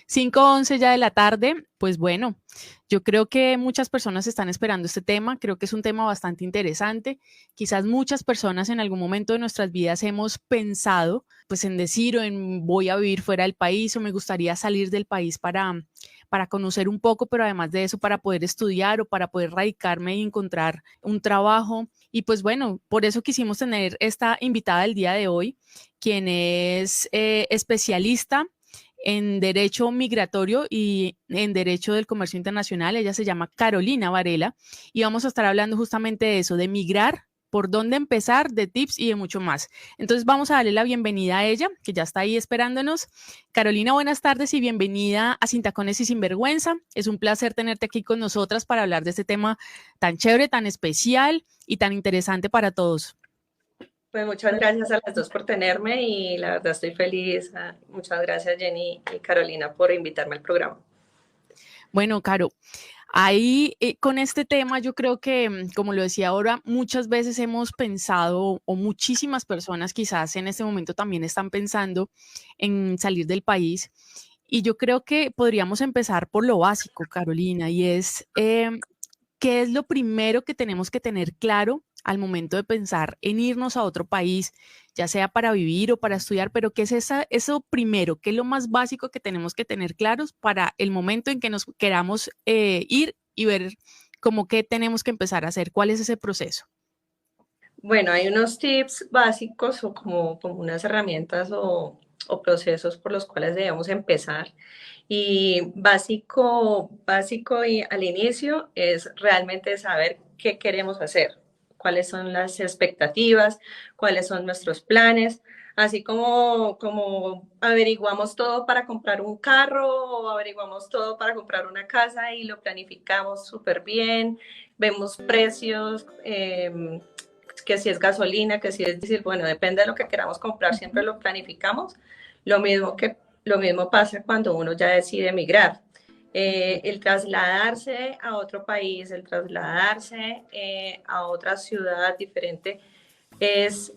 5:11 ya de la tarde. Pues bueno, yo creo que muchas personas están esperando este tema, creo que es un tema bastante interesante. Quizás muchas personas en algún momento de nuestras vidas hemos pensado pues en decir o en voy a vivir fuera del país o me gustaría salir del país para conocer un poco, pero además de eso para poder estudiar o para poder radicarme y encontrar un trabajo. Y pues bueno, por eso quisimos tener esta invitada el día de hoy, quien es especialista en Derecho Migratorio y en Derecho del Comercio Internacional. Ella se llama Carolina Varela y vamos a estar hablando justamente de eso, de migrar, por dónde empezar, de tips y de mucho más. Entonces vamos a darle la bienvenida a ella, que ya está ahí esperándonos. Carolina, buenas tardes y bienvenida a Sin Tacones y Sinvergüenza. Es un placer tenerte aquí con nosotras para hablar de este tema tan chévere, tan especial y tan interesante para todos. Pues muchas gracias a las dos por tenerme y la verdad estoy feliz. Muchas gracias Jenny y Carolina por invitarme al programa. Bueno, Caro, ahí con este tema yo creo que, como lo decía ahora, muchas veces hemos pensado, o muchísimas personas quizás en este momento también están pensando en salir del país. Y yo creo que podríamos empezar por lo básico, Carolina, y es ¿qué es lo primero que tenemos que tener claro al momento de pensar en irnos a otro país, ya sea para vivir o para estudiar? Pero ¿qué es eso primero? ¿Qué es lo más básico que tenemos que tener claros para el momento en que nos queramos ir y ver cómo qué tenemos que empezar a hacer? ¿Cuál es ese proceso? Bueno, hay unos tips básicos o como unas herramientas o procesos por los cuales debemos empezar. Y básico y al inicio es realmente saber qué queremos hacer, cuáles son las expectativas, cuáles son nuestros planes, así como averiguamos todo para comprar un carro o averiguamos todo para comprar una casa y lo planificamos súper bien, vemos precios, que si es gasolina, que si es decir, bueno, depende de lo que queramos comprar, siempre lo planificamos. Lo mismo pasa cuando uno ya decide emigrar. El trasladarse a otro país, el trasladarse a otra ciudad diferente es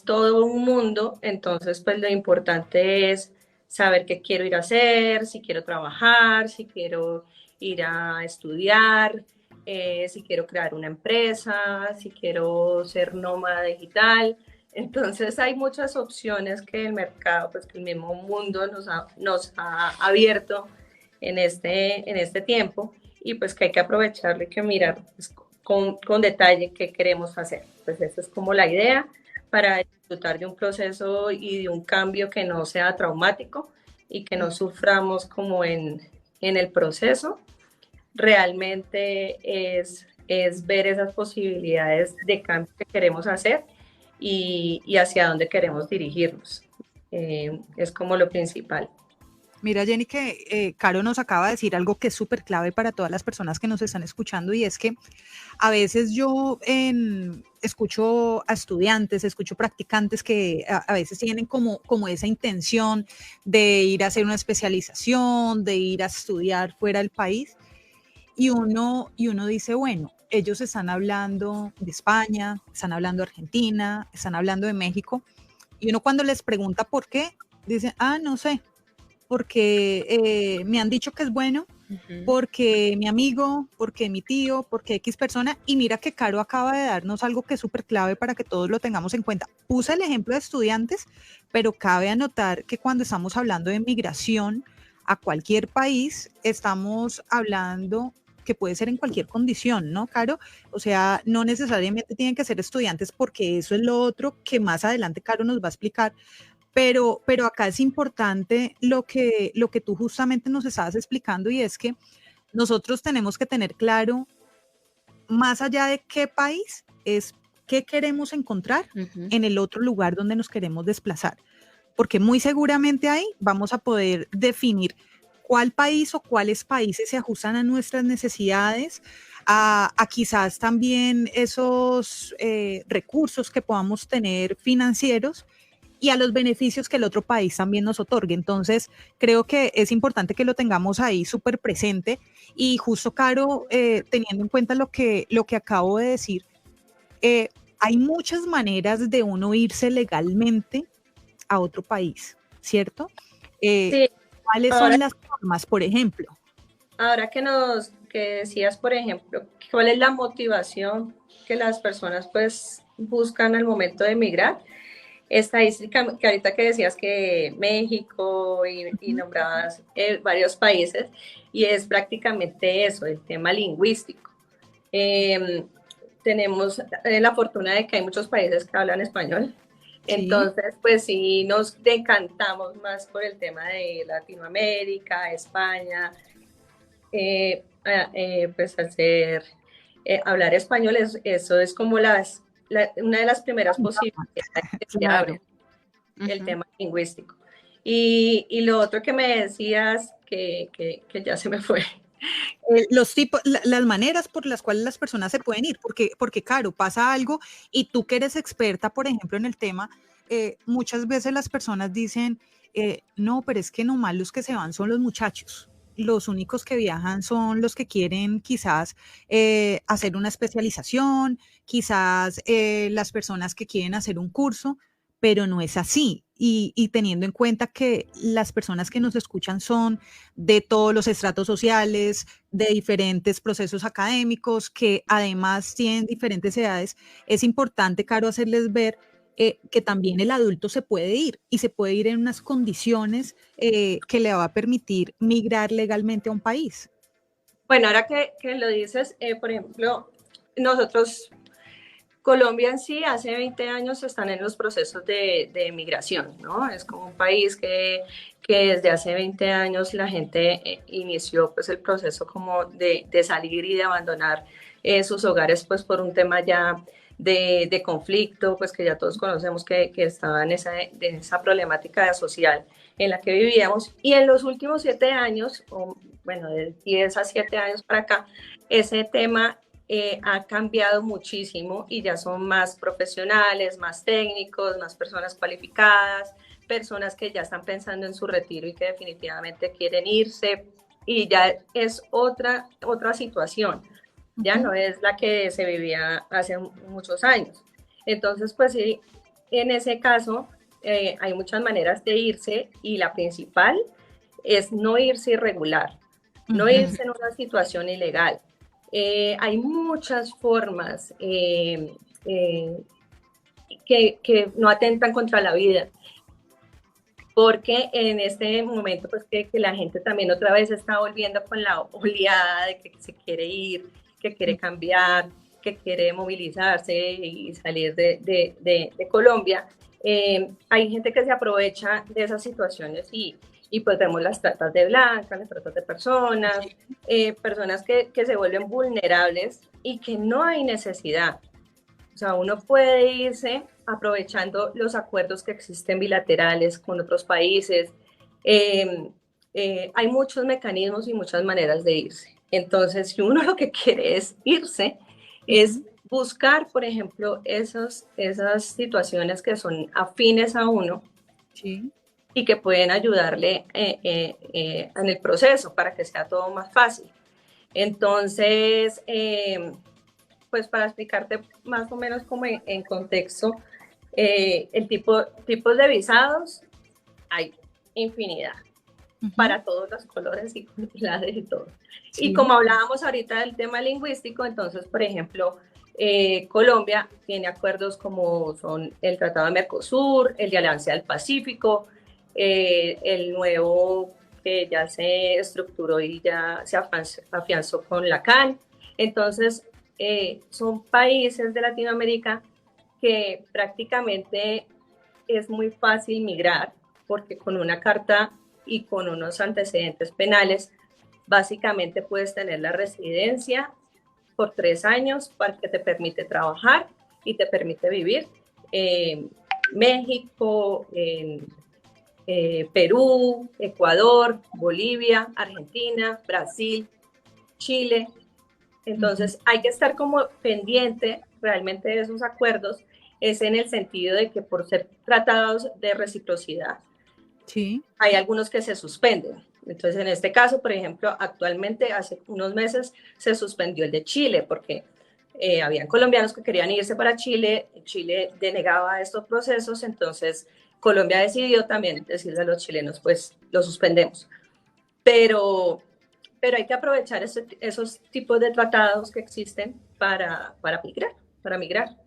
todo un mundo. Entonces, pues lo importante es saber qué quiero ir a hacer, si quiero trabajar, si quiero ir a estudiar, si quiero crear una empresa, si quiero ser nómada digital. Entonces hay muchas opciones que el mercado, pues que el mismo mundo nos ha abierto en este tiempo y pues que hay que aprovecharlo y que mirar pues, con detalle qué queremos hacer. Pues esa es como la idea para disfrutar de un proceso y de un cambio que no sea traumático y que no suframos como en el proceso. Realmente es ver esas posibilidades de cambio que queremos hacer y hacia dónde queremos dirigirnos. Es como lo principal. Mira, Jenny, que Caro nos acaba de decir algo que es súper clave para todas las personas que nos están escuchando, y es que a veces yo escucho a estudiantes, escucho practicantes que a veces tienen como esa intención de ir a hacer una especialización, de ir a estudiar fuera del país, y uno dice, bueno, ellos están hablando de España, están hablando de Argentina, están hablando de México, y uno cuando les pregunta por qué, dice, no sé, porque me han dicho que es bueno, porque mi amigo, porque mi tío, porque X persona, y mira que Caro acaba de darnos algo que es súper clave para que todos lo tengamos en cuenta. Puse el ejemplo de estudiantes, pero cabe anotar que cuando estamos hablando de migración a cualquier país, estamos hablando que puede ser en cualquier condición, ¿no, Caro? O sea, no necesariamente tienen que ser estudiantes porque eso es lo otro que más adelante Caro nos va a explicar. Pero acá es importante lo que tú justamente nos estabas explicando, y es que nosotros tenemos que tener claro, más allá de qué país, es qué queremos encontrar en el otro lugar donde nos queremos desplazar. Porque muy seguramente ahí vamos a poder definir cuál país o cuáles países se ajustan a nuestras necesidades, a quizás también esos recursos que podamos tener financieros, y a los beneficios que el otro país también nos otorgue. Entonces, creo que es importante que lo tengamos ahí súper presente. Y justo, Caro, teniendo en cuenta lo que acabo de decir, hay muchas maneras de uno irse legalmente a otro país, ¿cierto? Sí. ¿Cuáles Ahora, son las formas, por ejemplo? ahora que decías, por ejemplo, ¿cuál es la motivación que las personas pues buscan al momento de emigrar? Estadística, que ahorita que decías que México y nombrabas varios países, y es prácticamente eso, el tema lingüístico. Eh, tenemos la fortuna de que hay muchos países que hablan español, Sí, entonces pues sí nos decantamos más por el tema de Latinoamérica, España, pues hacer, hablar español, eso es como una de las primeras posibilidades que se claro. abren, el tema lingüístico. Y lo otro que me decías, que ya se me fue. Los tipos, las maneras por las cuales las personas se pueden ir, porque claro, pasa algo y tú que eres experta, por ejemplo, en el tema, muchas veces las personas dicen, no, pero es que nomás los que se van son los muchachos. Los únicos que viajan son los que quieren quizás hacer una especialización, quizás las personas que quieren hacer un curso, pero no es así. Y teniendo en cuenta que las personas que nos escuchan son de todos los estratos sociales, de diferentes procesos académicos, que además tienen diferentes edades, es importante, Caro, hacerles ver que también el adulto se puede ir y se puede ir en unas condiciones que le va a permitir migrar legalmente a un país. Bueno, ahora que lo dices, por ejemplo, nosotros, Colombia en sí, hace 20 años están en los procesos de migración, ¿no? Es como un país que desde hace 20 años la gente inició pues el proceso como de salir y de abandonar sus hogares pues por un tema ya de conflicto, pues que ya todos conocemos que estaba en esa problemática social en la que vivíamos. Y en los últimos 7 años, o bueno, de 10 a 7 años para acá, ese tema ha cambiado muchísimo y ya son más profesionales, más técnicos, más personas cualificadas, personas que ya están pensando en su retiro y que definitivamente quieren irse, y ya es otra situación, ya no es la que se vivía hace muchos años. Entonces, pues sí, en ese caso hay muchas maneras de irse, y la principal es no irse irregular, no irse en una situación ilegal. Hay muchas formas que no atentan contra la vida, porque en este momento pues que la gente también otra vez está volviendo con la oleada de que se quiere ir, que quiere cambiar, que quiere movilizarse y salir de Colombia. Hay gente que se aprovecha de esas situaciones, y pues vemos las tratas de blancas, las tratas de personas, personas que se vuelven vulnerables y que no hay necesidad. O sea, uno puede irse aprovechando los acuerdos que existen bilaterales con otros países. Eh, hay muchos mecanismos y muchas maneras de irse. Entonces, si uno lo que quiere es irse, es buscar, por ejemplo, esas situaciones que son afines a uno, Sí. y que pueden ayudarle en el proceso para que sea todo más fácil. Entonces, pues para explicarte más o menos como en contexto, tipos de visados hay infinidad, para todos los colores y cualidades y todo. Sí. Y como hablábamos ahorita del tema lingüístico, entonces, por ejemplo, Colombia tiene acuerdos como son el Tratado de Mercosur, el de Alianza del Pacífico, el nuevo que ya se estructuró y ya se afianzó con la CAN. Entonces, son países de Latinoamérica que prácticamente es muy fácil migrar, porque con una carta y con unos antecedentes penales, básicamente puedes tener la residencia por 3 años, para que te permite trabajar y te permite vivir en México, en Perú, Ecuador, Bolivia, Argentina, Brasil, Chile. Entonces hay que estar como pendiente realmente de esos acuerdos, es en el sentido de que por ser tratados de reciprocidad, sí, hay algunos que se suspenden. Entonces en este caso, por ejemplo, actualmente hace unos meses se suspendió el de Chile, porque habían colombianos que querían irse para Chile, Chile denegaba estos procesos, entonces Colombia decidió también decirle a los chilenos, pues lo suspendemos. pero, pero hay que aprovechar esos tipos de tratados que existen para migrar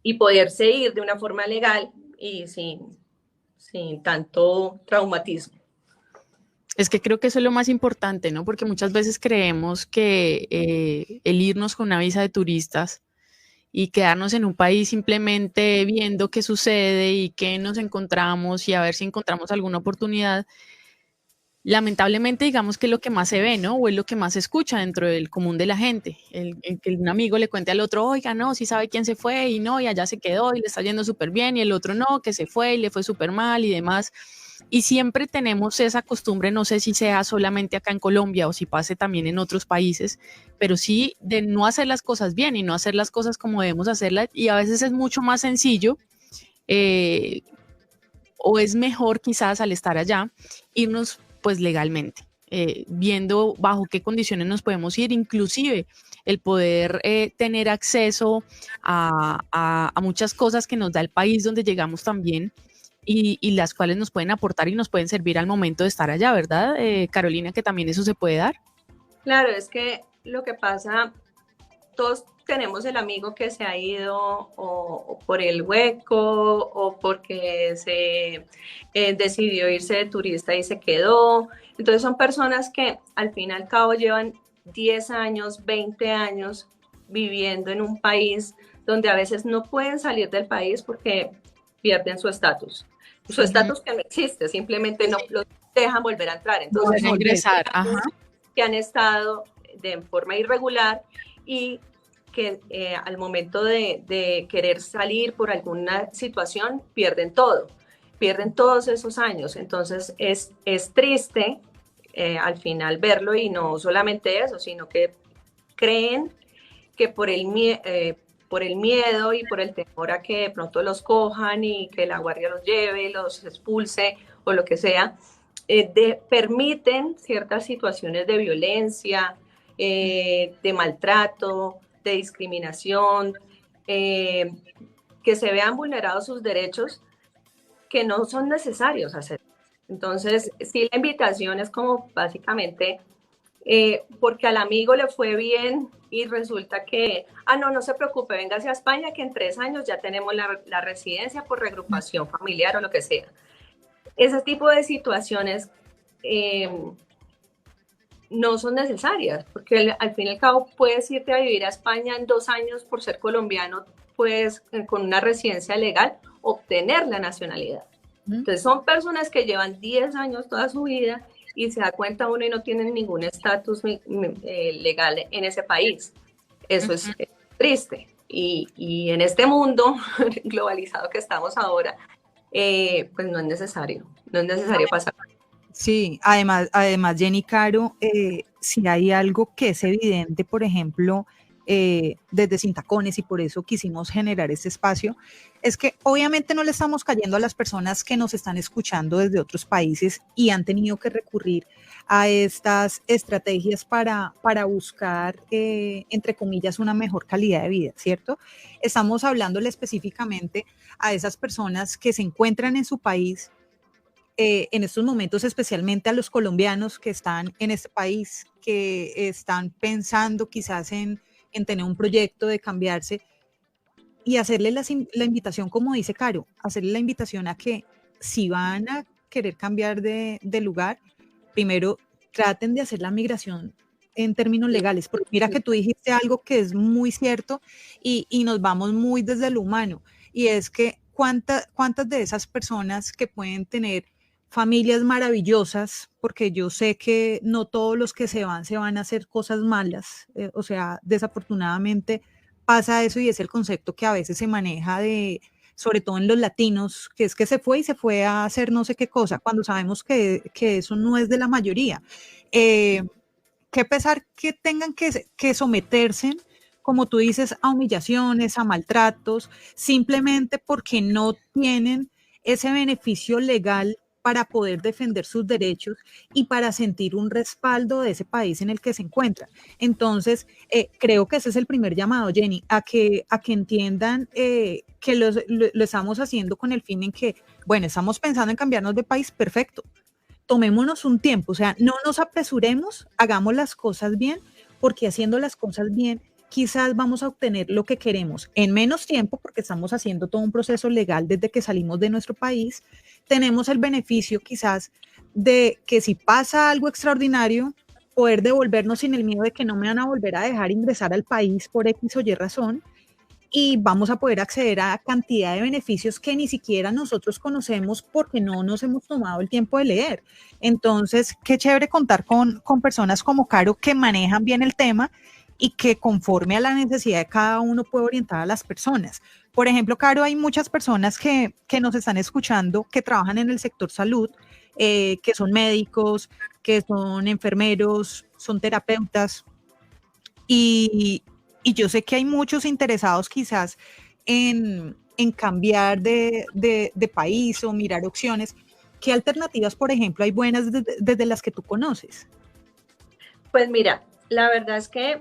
y poderse ir de una forma legal y sin tanto traumatismo. Es que creo que eso es lo más importante, ¿no? Porque muchas veces creemos que el irnos con una visa de turistas y quedarnos en un país simplemente viendo qué sucede y qué nos encontramos y a ver si encontramos alguna oportunidad, lamentablemente digamos que es lo que más se ve, ¿no? O es lo que más se escucha dentro del común de la gente. El que un amigo le cuente al otro, oiga, no, sí sabe quién se fue y no, y allá se quedó y le está yendo súper bien, y el otro no, que se fue y le fue súper mal y demás. Y siempre tenemos esa costumbre, no sé si sea solamente acá en Colombia o si pase también en otros países, pero sí de no hacer las cosas bien y no hacer las cosas como debemos hacerlas. Y a veces es mucho más sencillo o es mejor quizás al estar allá irnos pues legalmente, viendo bajo qué condiciones nos podemos ir, inclusive el poder tener acceso a muchas cosas que nos da el país donde llegamos también y las cuales nos pueden aportar y nos pueden servir al momento de estar allá, ¿verdad, Carolina? Que también eso se puede dar. Claro, es que lo que pasa, todos tenemos el amigo que se ha ido o por el hueco o porque se decidió irse de turista y se quedó. Entonces son personas que al fin y al cabo llevan 10 años, 20 años viviendo en un país donde a veces no pueden salir del país porque pierden su estatus. Su estatus que no existe, simplemente no los dejan volver a entrar. Entonces, no ingresar, ajá. Que han estado de forma irregular y que al momento de querer salir por alguna situación pierden todo, pierden todos esos años. Entonces es triste al final verlo y no solamente eso, sino que creen que por el miedo y por el temor a que de pronto los cojan y que la guardia los lleve, los expulse o lo que sea, permiten ciertas situaciones de violencia, de maltrato, de discriminación, que se vean vulnerados sus derechos que no son necesarios hacer. Entonces, sí, la invitación es como básicamente porque al amigo le fue bien y resulta que, no se preocupe, véngase a España que en 3 años ya tenemos la residencia por reagrupación familiar o lo que sea. Ese tipo de situaciones no son necesarias, porque al fin y al cabo puedes irte a vivir a España en 2 años por ser colombiano, puedes con una residencia legal obtener la nacionalidad. Entonces son personas que llevan 10 años toda su vida y se da cuenta uno y no tienen ningún estatus legal en ese país. Eso es triste. Y en este mundo globalizado que estamos ahora, pues no es necesario pasar. Sí, además Jenny, Caro, si hay algo que es evidente, por ejemplo, desde Sin Tacones, y por eso quisimos generar este espacio, es que obviamente no le estamos cayendo a las personas que nos están escuchando desde otros países y han tenido que recurrir a estas estrategias para buscar, entre comillas, una mejor calidad de vida, ¿cierto? Estamos hablándole específicamente a esas personas que se encuentran en su país, en estos momentos, especialmente a los colombianos que están en este país, que están pensando quizás en tener un proyecto de cambiarse, y hacerle la invitación, como dice Caro, hacerle la invitación a que si van a querer cambiar de lugar, primero traten de hacer la migración en términos legales, porque mira que tú dijiste algo que es muy cierto y nos vamos muy desde lo humano, y es que cuántas de esas personas que pueden tener familias maravillosas, porque yo sé que no todos los que se van a hacer cosas malas, o sea, desafortunadamente pasa eso y es el concepto que a veces se maneja sobre todo en los latinos, que es que se fue a hacer no sé qué cosa, cuando sabemos que eso no es de la mayoría. Qué pesar que tengan que someterse, como tú dices, a humillaciones, a maltratos, simplemente porque no tienen ese beneficio legal para poder defender sus derechos y para sentir un respaldo de ese país en el que se encuentran. Entonces, creo que ese es el primer llamado, Jenny, a que entiendan que lo estamos haciendo con el fin en que, bueno, estamos pensando en cambiarnos de país, perfecto, tomémonos un tiempo, o sea, no nos apresuremos, hagamos las cosas bien, porque haciendo las cosas bien, quizás vamos a obtener lo que queremos en menos tiempo, porque estamos haciendo todo un proceso legal desde que salimos de nuestro país. Tenemos el beneficio quizás de que si pasa algo extraordinario, poder devolvernos sin el miedo de que no me van a volver a dejar ingresar al país por X o Y razón, y vamos a poder acceder a cantidad de beneficios que ni siquiera nosotros conocemos porque no nos hemos tomado el tiempo de leer. Entonces, qué chévere contar con personas como Caro que manejan bien el tema y que conforme a la necesidad de cada uno puede orientar a las personas. Por ejemplo, Caro, hay muchas personas que nos están escuchando que trabajan en el sector salud, que son médicos, que son enfermeros, son terapeutas, y yo sé que hay muchos interesados quizás en cambiar de país o mirar opciones. ¿Qué alternativas, por ejemplo, hay buenas desde las que tú conoces? Pues mira, la verdad es que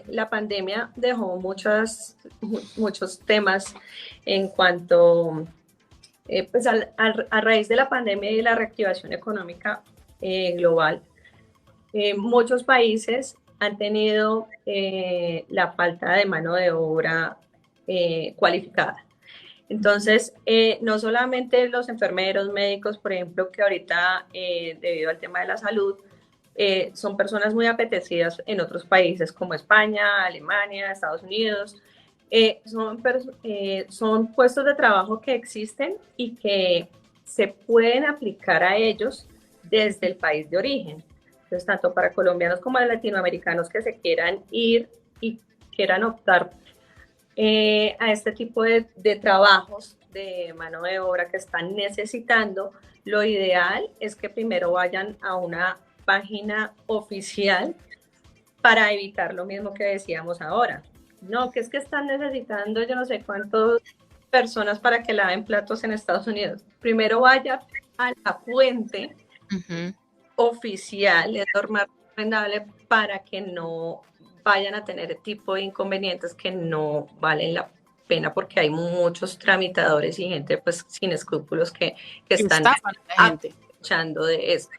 la pandemia dejó muchos temas en cuanto, pues a raíz de la pandemia y la reactivación económica global, muchos países han tenido la falta de mano de obra cualificada. Entonces, no solamente los enfermeros, médicos, por ejemplo, que ahorita, debido al tema de la salud, son personas muy apetecidas en otros países como España, Alemania, Estados Unidos. Son puestos de trabajo que existen y que se pueden aplicar a ellos desde el país de origen. Entonces, tanto para colombianos como latinoamericanos que se quieran ir y quieran optar a este tipo de trabajos de mano de obra que están necesitando, lo ideal es que primero vayan a una página oficial para evitar lo mismo que decíamos ahora. No, que es que están necesitando yo no sé cuántas personas para que laven platos en Estados Unidos. Primero vaya a la fuente oficial, es normal, recomendable, para que no vayan a tener tipo de inconvenientes que no valen la pena, porque hay muchos tramitadores y gente pues sin escrúpulos que están aprovechando de esto.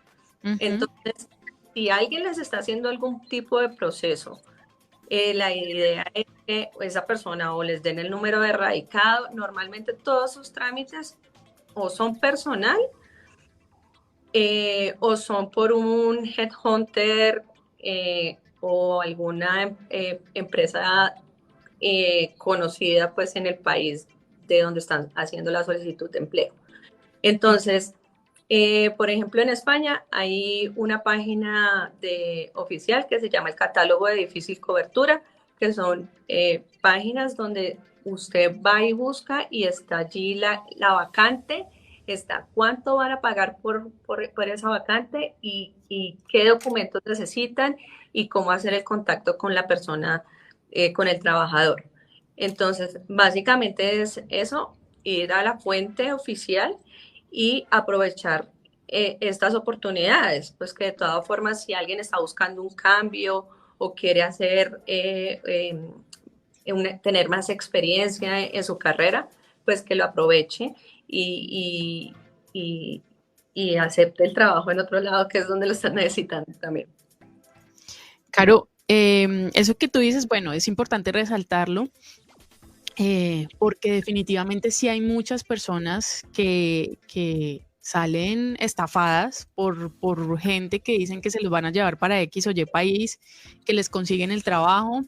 Entonces, si alguien les está haciendo algún tipo de proceso, la idea es que esa persona o les den el número de radicado. Normalmente todos sus trámites o son personal o son por un headhunter o alguna empresa conocida pues en el país de donde están haciendo la solicitud de empleo. Entonces, por ejemplo, en España hay una página oficial que se llama el Catálogo de Difícil Cobertura, que son páginas donde usted va y busca y está allí la vacante, está cuánto van a pagar por esa vacante y qué documentos necesitan y cómo hacer el contacto con la persona, con el trabajador. Entonces, básicamente es eso, ir a la fuente oficial y aprovechar estas oportunidades, pues que de todas formas, si alguien está buscando un cambio o quiere hacer, tener más experiencia en su carrera, pues que lo aproveche y acepte el trabajo en otro lado, que es donde lo están necesitando también. Caro, eso que tú dices, bueno, es importante resaltarlo, porque definitivamente sí hay muchas personas que salen estafadas por gente que dicen que se los van a llevar para X o Y país, que les consiguen el trabajo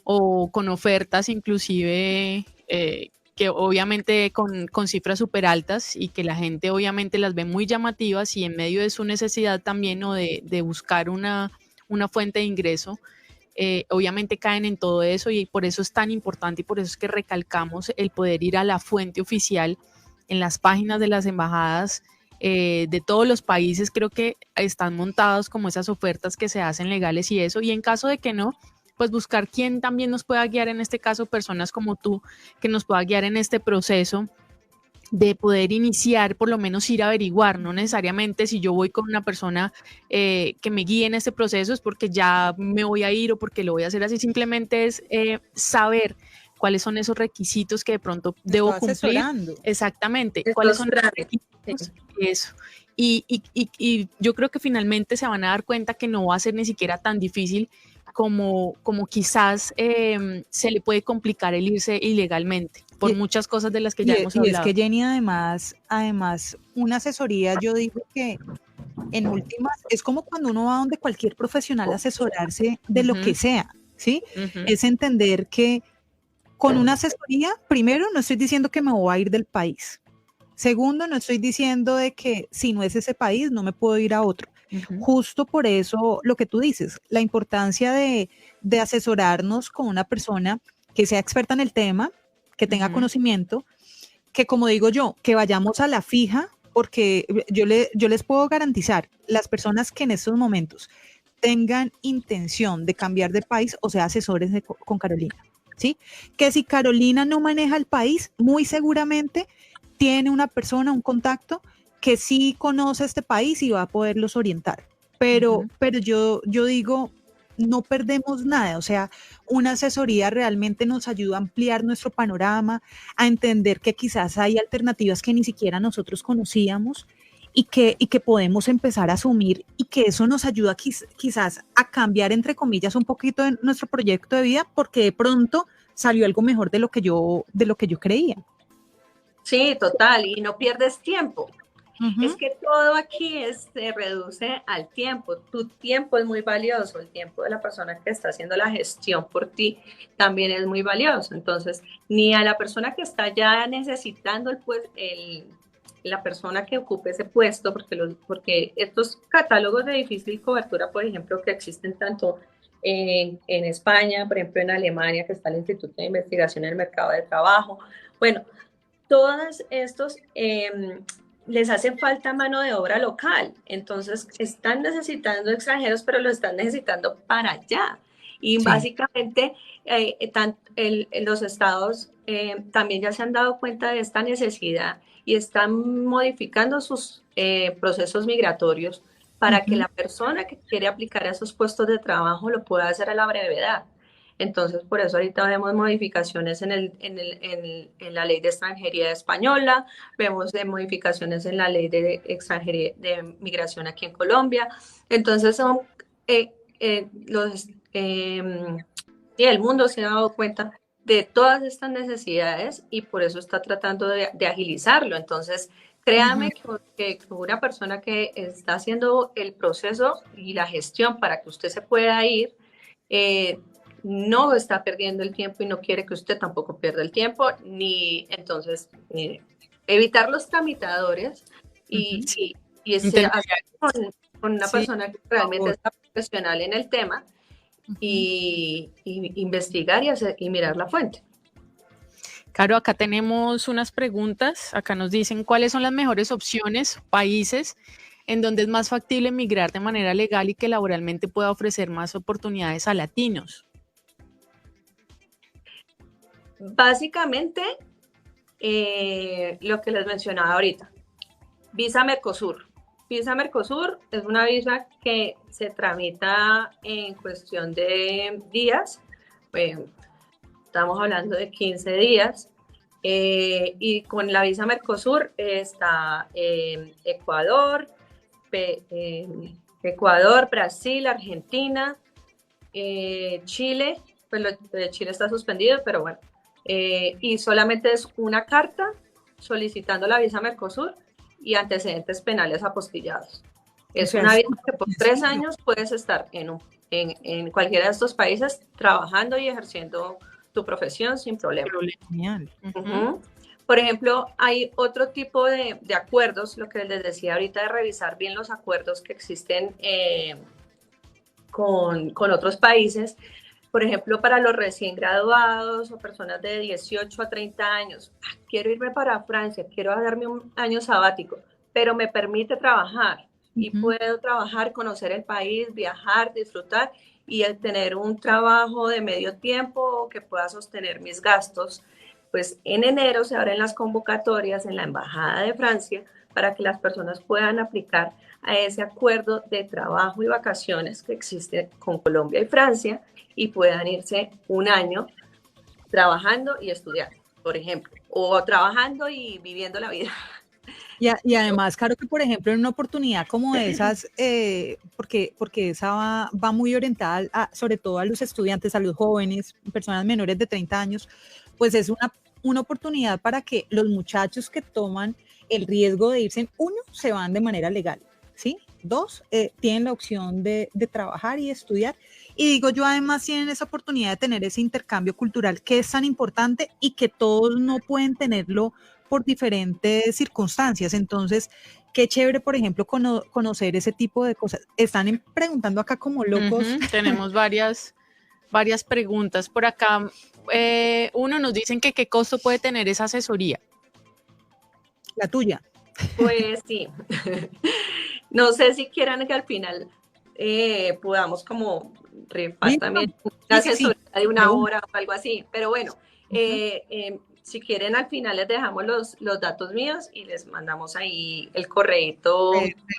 o con ofertas inclusive que obviamente con cifras súper altas y que la gente obviamente las ve muy llamativas y en medio de su necesidad también o de buscar una fuente de ingreso, obviamente caen en todo eso y por eso es tan importante y por eso es que recalcamos el poder ir a la fuente oficial en las páginas de las embajadas de todos los países. Creo que están montados como esas ofertas que se hacen legales y eso, y en caso de que no, pues buscar quién también nos pueda guiar, en este caso personas como tú, que nos pueda guiar en este proceso de poder iniciar, por lo menos ir a averiguar. No necesariamente si yo voy con una persona que me guíe en este proceso es porque ya me voy a ir o porque lo voy a hacer así, simplemente es saber cuáles son esos requisitos que de pronto debo cumplir. Exactamente, cuáles son los requisitos, eso. y yo creo que finalmente se van a dar cuenta que no va a ser ni siquiera tan difícil como quizás se le puede complicar el irse ilegalmente por muchas cosas de las que ya hemos hablado. Y es que Jenny, además, una asesoría, yo digo que en últimas, es como cuando uno va donde cualquier profesional a asesorarse de lo que sea, ¿sí? Es entender que con una asesoría, primero, no estoy diciendo que me voy a ir del país. Segundo, no estoy diciendo de que si no es ese país, no me puedo ir a otro. Justo por eso, lo que tú dices, la importancia de asesorarnos con una persona que sea experta en el tema, que tenga conocimiento, que como digo yo, que vayamos a la fija, porque yo les puedo garantizar, las personas que en estos momentos tengan intención de cambiar de país, o sea, asesores con Carolina, ¿sí? Que si Carolina no maneja el país, muy seguramente tiene una persona, un contacto que sí conoce este país y va a poderlos orientar. Pero yo digo, no perdemos nada, o sea, una asesoría realmente nos ayuda a ampliar nuestro panorama, a entender que quizás hay alternativas que ni siquiera nosotros conocíamos y que podemos empezar a asumir y que eso nos ayuda quizás a cambiar, entre comillas, un poquito de nuestro proyecto de vida porque de pronto salió algo mejor de lo que yo creía. Sí, total, y no pierdes tiempo. Es que todo aquí se reduce al tiempo. Tu tiempo es muy valioso, el tiempo de la persona que está haciendo la gestión por ti también es muy valioso. Entonces, ni a la persona que está ya necesitando la persona que ocupe ese puesto, porque estos catálogos de difícil cobertura, por ejemplo, que existen tanto en España, por ejemplo, en Alemania, que está el Instituto de Investigación en el Mercado de Trabajo. Bueno, todos estos les hace falta mano de obra local, entonces están necesitando extranjeros, pero lo están necesitando para allá. Y básicamente los estados también ya se han dado cuenta de esta necesidad y están modificando sus procesos migratorios para que la persona que quiere aplicar a esos puestos de trabajo lo pueda hacer a la brevedad. Entonces, por eso ahorita vemos modificaciones en la ley de extranjería española, vemos modificaciones en la ley de extranjería de migración aquí en Colombia. Entonces, son el mundo se ha dado cuenta de todas estas necesidades y por eso está tratando de agilizarlo. Entonces, créame que una persona que está haciendo el proceso y la gestión para que usted se pueda ir, no está perdiendo el tiempo y no quiere que usted tampoco pierda el tiempo, ni entonces evitar los tramitadores y con una persona que realmente está profesional en el tema y investigar y mirar la fuente. Caro, acá tenemos unas preguntas, acá nos dicen cuáles son las mejores opciones, países en donde es más factible migrar de manera legal y que laboralmente pueda ofrecer más oportunidades a latinos. Básicamente, lo que les mencionaba ahorita, visa Mercosur. Visa Mercosur es una visa que se tramita en cuestión de días, estamos hablando de 15 días, y con la visa Mercosur está Ecuador, Brasil, Argentina, Chile, pues lo de Chile está suspendido, pero bueno, y solamente es una carta solicitando la visa Mercosur y antecedentes penales apostillados. Es una visa que por 3 años puedes estar en cualquiera de estos países trabajando y ejerciendo tu profesión sin problema. Genial. Por ejemplo, hay otro tipo de acuerdos, lo que les decía ahorita, de revisar bien los acuerdos que existen con otros países. Por ejemplo, para los recién graduados o personas de 18 a 30 años, quiero irme para Francia, quiero darme un año sabático, pero me permite trabajar y puedo trabajar, conocer el país, viajar, disfrutar y tener un trabajo de medio tiempo que pueda sostener mis gastos. Pues en enero se abren las convocatorias en la Embajada de Francia para que las personas puedan aplicar a ese acuerdo de trabajo y vacaciones que existe con Colombia y Francia y puedan irse un año trabajando y estudiando, por ejemplo, o trabajando y viviendo la vida. Y además, claro que por ejemplo en una oportunidad como esas, porque esa va muy orientada sobre todo a los estudiantes, a los jóvenes, personas menores de 30 años, pues es una oportunidad para que los muchachos que toman el riesgo de irse, uno, se van de manera legal, ¿sí? Dos, tienen la opción de trabajar y estudiar. Y digo yo, además tienen esa oportunidad de tener ese intercambio cultural que es tan importante y que todos no pueden tenerlo por diferentes circunstancias. Entonces, qué chévere, por ejemplo, conocer ese tipo de cosas. Están preguntando acá como locos. Tenemos varias preguntas por acá. Uno, nos dicen que qué costo puede tener esa asesoría. La tuya. Pues sí. No sé si quieran que al final podamos como rifar también una asesoría de una hora o algo así, pero bueno, si quieren al final les dejamos los datos míos y les mandamos ahí el correíto.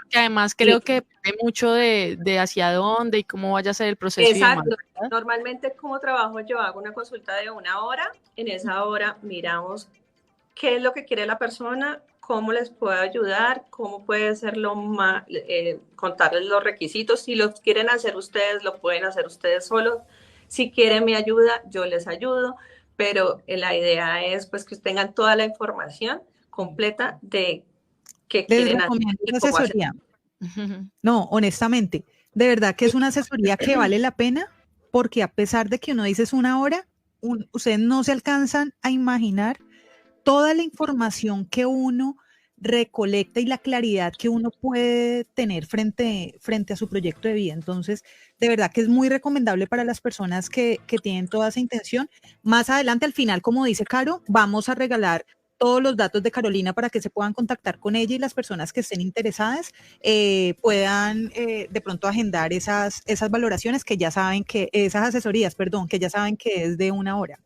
Que además creo que depende mucho de hacia dónde y cómo vaya a ser el proceso. Exacto. Y demás, Normalmente como trabajo yo hago una consulta de una hora, en esa hora miramos qué es lo que quiere la persona, cómo les puedo ayudar, cómo puede ser más, contarles los requisitos. Si los quieren hacer ustedes, lo pueden hacer ustedes solos. Si quieren mi ayuda, yo les ayudo, pero la idea es pues que tengan toda la información completa de qué quieren hacer. Y cómo asesoría. No, honestamente, de verdad que es una asesoría que vale la pena, porque a pesar de que uno dice es una hora, ustedes no se alcanzan a imaginar toda la información que uno recolecta y la claridad que uno puede tener frente a su proyecto de vida. Entonces, de verdad que es muy recomendable para las personas que tienen toda esa intención. Más adelante, al final, como dice Caro, vamos a regalar todos los datos de Carolina para que se puedan contactar con ella y las personas que estén interesadas puedan de pronto agendar esas valoraciones que ya saben que, esas asesorías, perdón, que ya saben que es de una hora.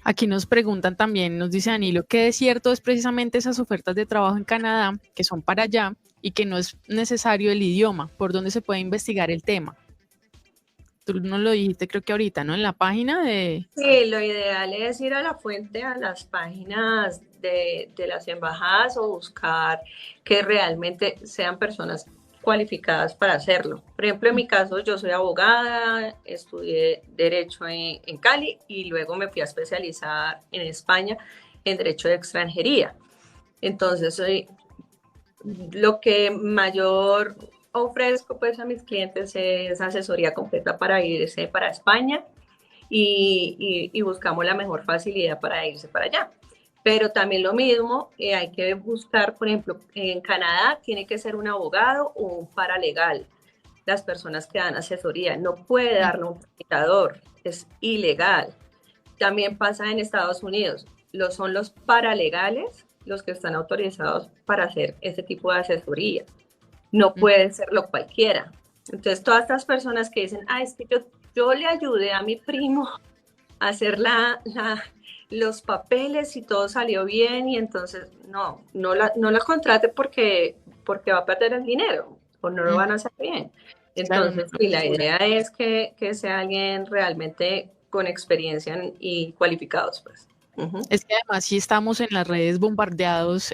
Aquí nos preguntan también, nos dice Danilo, ¿qué de cierto es precisamente esas ofertas de trabajo en Canadá que son para allá y que no es necesario el idioma? ¿Por dónde se puede investigar el tema? Tú nos lo dijiste creo que ahorita, ¿no? En la página de... Sí, lo ideal es ir a la fuente, a las páginas de las embajadas o buscar que realmente sean personas cualificadas para hacerlo. Por ejemplo, en mi caso, yo soy abogada, estudié Derecho en Cali y luego me fui a especializar en España en Derecho de Extranjería. Entonces, lo que mayor ofrezco pues a mis clientes es asesoría completa para irse para España y buscamos la mejor facilidad para irse para allá. Pero también lo mismo, hay que buscar, por ejemplo, en Canadá tiene que ser un abogado o un paralegal. Las personas que dan asesoría no puede darle un facilitador, es ilegal. También pasa en Estados Unidos, son los paralegales los que están autorizados para hacer ese tipo de asesoría. No puede serlo cualquiera. Entonces, todas estas personas que dicen, es que yo le ayudé a mi primo a hacer los papeles y todo salió bien y entonces no la contrate porque va a perder el dinero o no lo van a hacer bien. Entonces, claro, la idea es que sea alguien realmente con experiencia y cualificados, pues. Es que además sí estamos en las redes bombardeados,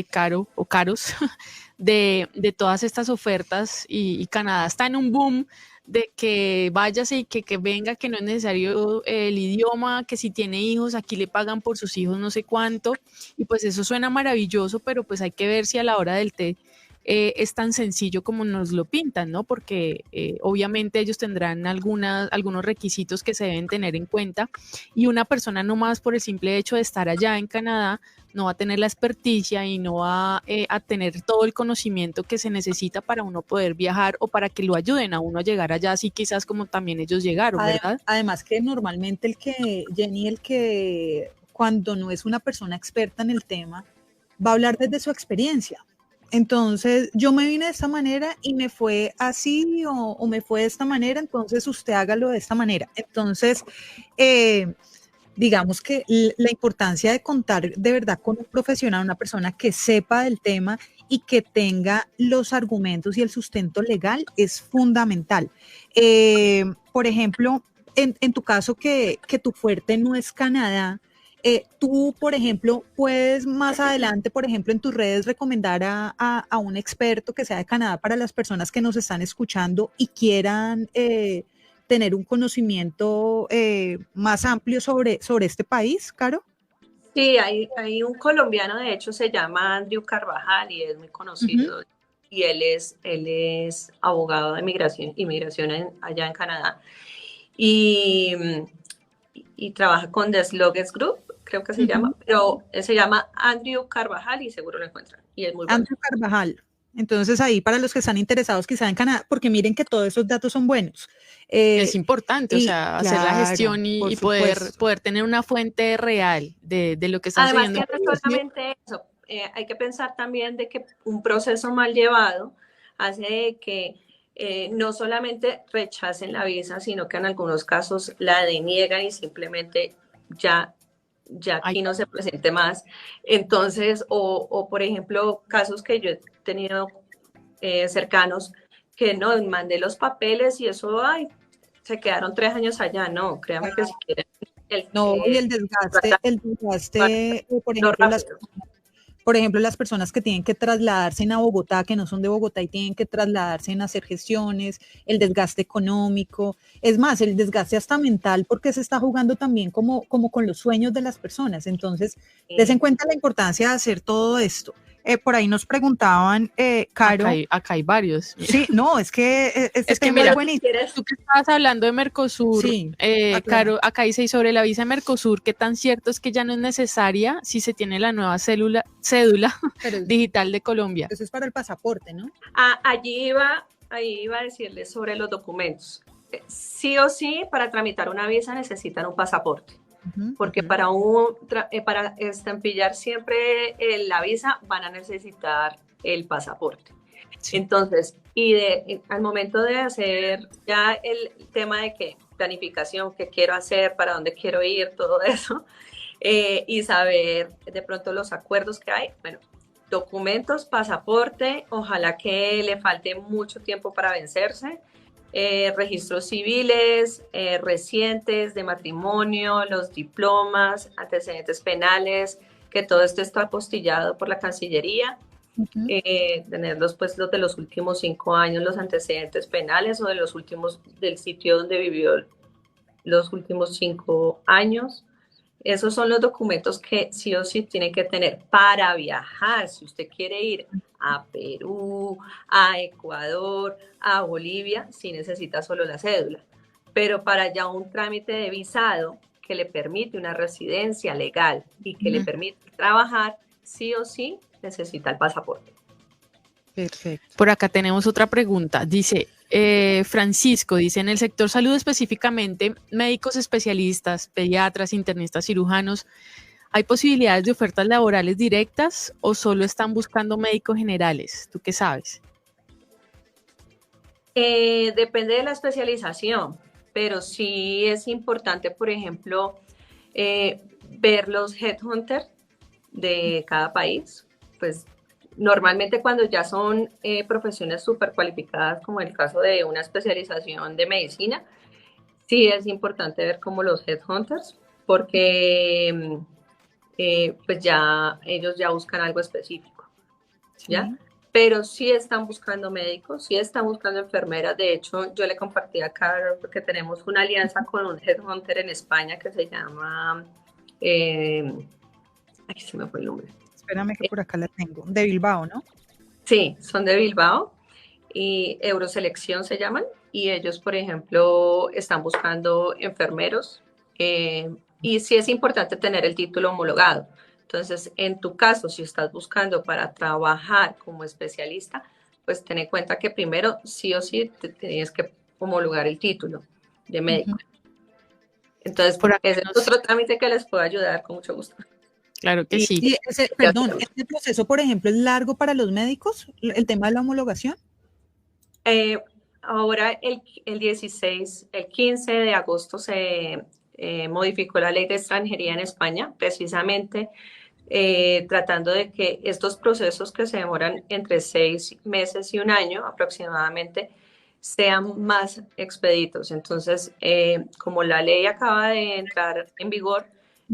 caros, de todas estas ofertas y Canadá está en un boom de que váyase y que venga, que no es necesario el idioma, que si tiene hijos aquí le pagan por sus hijos no sé cuánto, y pues eso suena maravilloso, pero pues hay que ver si a la hora del té es tan sencillo como nos lo pintan, ¿no? Porque obviamente ellos tendrán algunos requisitos que se deben tener en cuenta y una persona no más por el simple hecho de estar allá en Canadá no va a tener la experticia y no va a tener todo el conocimiento que se necesita para uno poder viajar o para que lo ayuden a uno a llegar allá, así quizás como también ellos llegaron, ¿verdad? Además que normalmente Jenny, cuando no es una persona experta en el tema, va a hablar desde su experiencia. Entonces, yo me vine de esta manera y me fue así o me fue de esta manera, entonces usted hágalo de esta manera. Entonces, digamos que la importancia de contar de verdad con un profesional, una persona que sepa del tema y que tenga los argumentos y el sustento legal es fundamental. Por ejemplo, en tu caso que tu fuerte no es Canadá, Tú, por ejemplo, puedes más adelante, por ejemplo, en tus redes recomendar a un experto que sea de Canadá para las personas que nos están escuchando y quieran tener un conocimiento más amplio sobre este país, Caro. Sí, hay un colombiano, de hecho, se llama Andrew Carvajal y es muy conocido. Y él es abogado de inmigración allá en Canadá. Y, y trabaja con The Sloggers Group, creo que se llama, pero se llama Andrew Carvajal y seguro lo encuentran. Y es muy bueno. Andrew Carvajal. Entonces ahí para los que están interesados quizá en Canadá, porque miren que todos esos datos son buenos. Es importante, o sea, hacer la gestión y poder tener una fuente real de lo que está sucediendo. Además, que no solamente eso, hay que pensar también de que un proceso mal llevado hace que no solamente rechacen la visa, sino que en algunos casos la deniegan y simplemente ya aquí no se presente más. Entonces, o por ejemplo, casos que yo he tenido cercanos que no, mandé los papeles y eso, se quedaron 3 años allá. No, créame que si quieren. Y el desgaste, por ejemplo, las personas que tienen que trasladarse a Bogotá, que no son de Bogotá y tienen que trasladarse en hacer gestiones, el desgaste económico, es más, el desgaste hasta mental, porque se está jugando también como con los sueños de las personas. Entonces, des en cuenta la importancia de hacer todo esto. Por ahí nos preguntaban, Caro. Acá hay varios. Sí, no, es que este es que tema mira, es buenísimo. Tú que estabas hablando de Mercosur, sí, Caro, acá dice sobre la visa de Mercosur, ¿qué tan cierto es que ya no es necesaria si se tiene la nueva cédula digital de Colombia? Eso es para el pasaporte, ¿no? Ahí iba a decirles sobre los documentos. Sí o sí, para tramitar una visa necesitan un pasaporte. Porque para estampillar siempre la visa van a necesitar el pasaporte. Sí. Entonces, al momento de hacer ya el tema de qué planificación, qué quiero hacer, para dónde quiero ir, todo eso, y saber de pronto los acuerdos que hay, bueno, documentos, pasaporte, ojalá que le falte mucho tiempo para vencerse, registros civiles, recientes de matrimonio, los diplomas, antecedentes penales, que todo esto está apostillado por la Cancillería, tener los de los últimos 5 años, los antecedentes penales o de los últimos del sitio donde vivió los últimos 5 años. Esos son los documentos que sí o sí tienen que tener para viajar. Si usted quiere ir a Perú, a Ecuador, a Bolivia, sí necesita solo la cédula. Pero para ya un trámite de visado que le permite una residencia legal y que le permite trabajar, sí o sí necesita el pasaporte. Perfecto. Por acá tenemos otra pregunta. Dice, Francisco, dice, en el sector salud específicamente, médicos especialistas, pediatras, internistas, cirujanos, ¿hay posibilidades de ofertas laborales directas o solo están buscando médicos generales? ¿Tú qué sabes? Depende de la especialización, pero sí es importante, por ejemplo, ver los headhunters de cada país. Pues normalmente cuando ya son profesiones súper cualificadas, como el caso de una especialización de medicina, sí es importante ver como los headhunters, porque pues ya ellos ya buscan algo específico, ¿ya? Sí. Pero sí están buscando médicos, sí están buscando enfermeras. De hecho, yo le compartí acá que tenemos una alianza con un headhunter en España que se llama... aquí se me fue el nombre. Espérame que por acá la tengo. De Bilbao, ¿no? Sí, son de Bilbao y Euroselección se llaman. Y ellos, por ejemplo, están buscando enfermeros. Y sí es importante tener el título homologado. Entonces, en tu caso, si estás buscando para trabajar como especialista, pues ten en cuenta que primero sí o sí tienes que homologar el título de médico. Entonces, ese es otro trámite que les puedo ayudar con mucho gusto. Claro que sí. Y perdón, ¿este proceso, por ejemplo, es largo para los médicos, el tema de la homologación? Ahora, el 15 de agosto se modificó la ley de extranjería en España, precisamente tratando de que estos procesos que se demoran entre 6 meses y 1 año aproximadamente sean más expeditos. Entonces, como la ley acaba de entrar en vigor,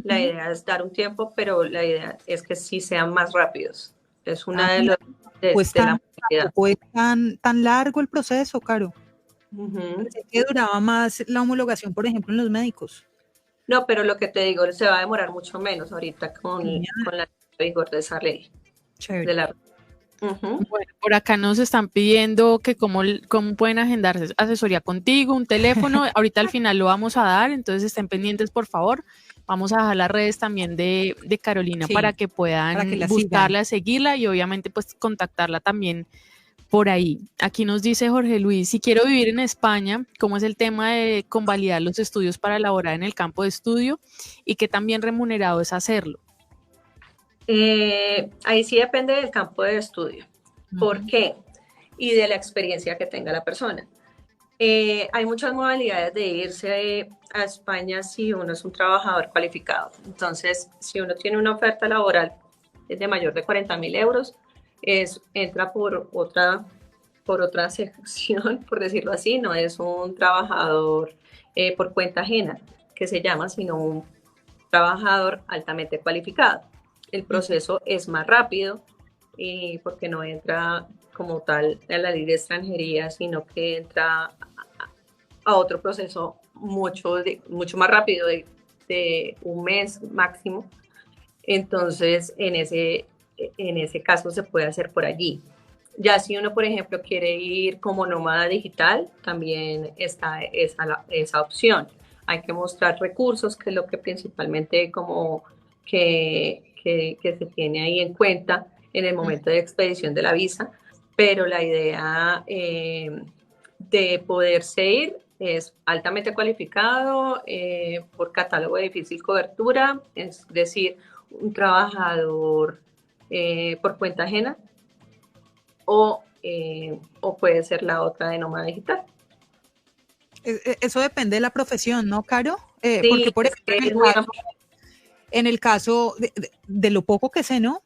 La idea es dar un tiempo, pero la idea es que sí sean más rápidos. Es una de las pues de la movilidad. tampoco es tan largo el proceso, Caro. Ujú. Pensé que duraba más la homologación, por ejemplo, en los médicos. No, pero lo que te digo, se va a demorar mucho menos ahorita con la vigor de esa ley. Chévere. De la... Ujú. Bueno, por acá nos están pidiendo que cómo pueden agendar asesoría contigo, un teléfono. Ahorita al final lo vamos a dar, entonces estén pendientes, por favor. Vamos a dejar las redes también de Carolina Sí, para que puedan para que la buscarla, seguirla y obviamente pues contactarla también por ahí. Aquí nos dice Jorge Luis, si quiero vivir en España, ¿cómo es el tema de convalidar los estudios para laborar en el campo de estudio y qué tan bien remunerado es hacerlo? Ahí sí depende del campo de estudio. ¿Por qué? Y de la experiencia que tenga la persona. Hay muchas modalidades de irse a España si uno es un trabajador cualificado. Entonces, si uno tiene una oferta laboral de mayor de 40.000 euros, entra por otra sección, por decirlo así, no es un trabajador por cuenta ajena, que se llama, sino un trabajador altamente cualificado. El proceso es más rápido y porque no entra como tal a la ley de extranjería, sino que entra a otro proceso mucho más rápido, de un mes máximo. Entonces, en ese caso se puede hacer por allí. Ya si uno, por ejemplo, quiere ir como nómada digital, también está esa opción. Hay que mostrar recursos, que es lo que principalmente como que se tiene ahí en cuenta en el momento de expedición de la visa, pero la idea de poderse ir es altamente cualificado, por catálogo de difícil cobertura, es decir, un trabajador por cuenta ajena, o puede ser la otra de nómada digital. Eso depende de la profesión, ¿no, Caro? Sí, porque por ejemplo, en el caso de lo poco que sé, ¿no?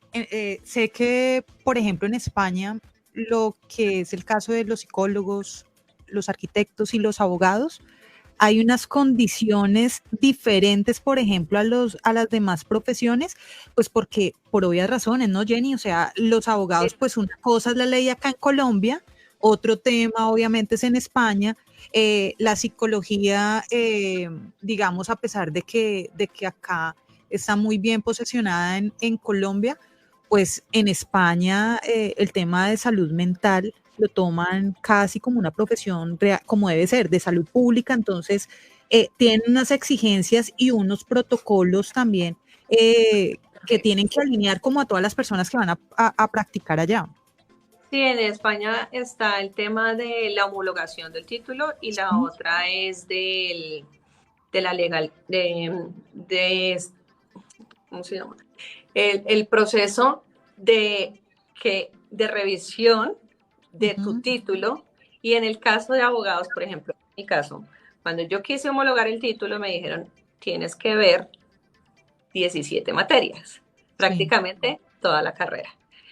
Sé que, por ejemplo, en España, lo que es el caso de los psicólogos, los arquitectos y los abogados, hay unas condiciones diferentes, por ejemplo, a las demás profesiones, pues porque por obvias razones, ¿no, Jenny? O sea, los abogados, pues una cosa es la ley acá en Colombia, otro tema obviamente es en España. La psicología, digamos, a pesar de que acá está muy bien posicionada en Colombia, pues en España el tema de salud mental lo toman casi como una profesión real, como debe ser, de salud pública. Entonces tienen unas exigencias y unos protocolos también que tienen que alinear como a todas las personas que van a practicar allá. Sí, en España está el tema de la homologación del título y la otra es de la legal, ¿cómo se llama? El proceso de revisión de tu título. Y en el caso de abogados, por ejemplo, en mi caso, cuando yo quise homologar el título, me dijeron, tienes que ver 17 materias, prácticamente toda la carrera.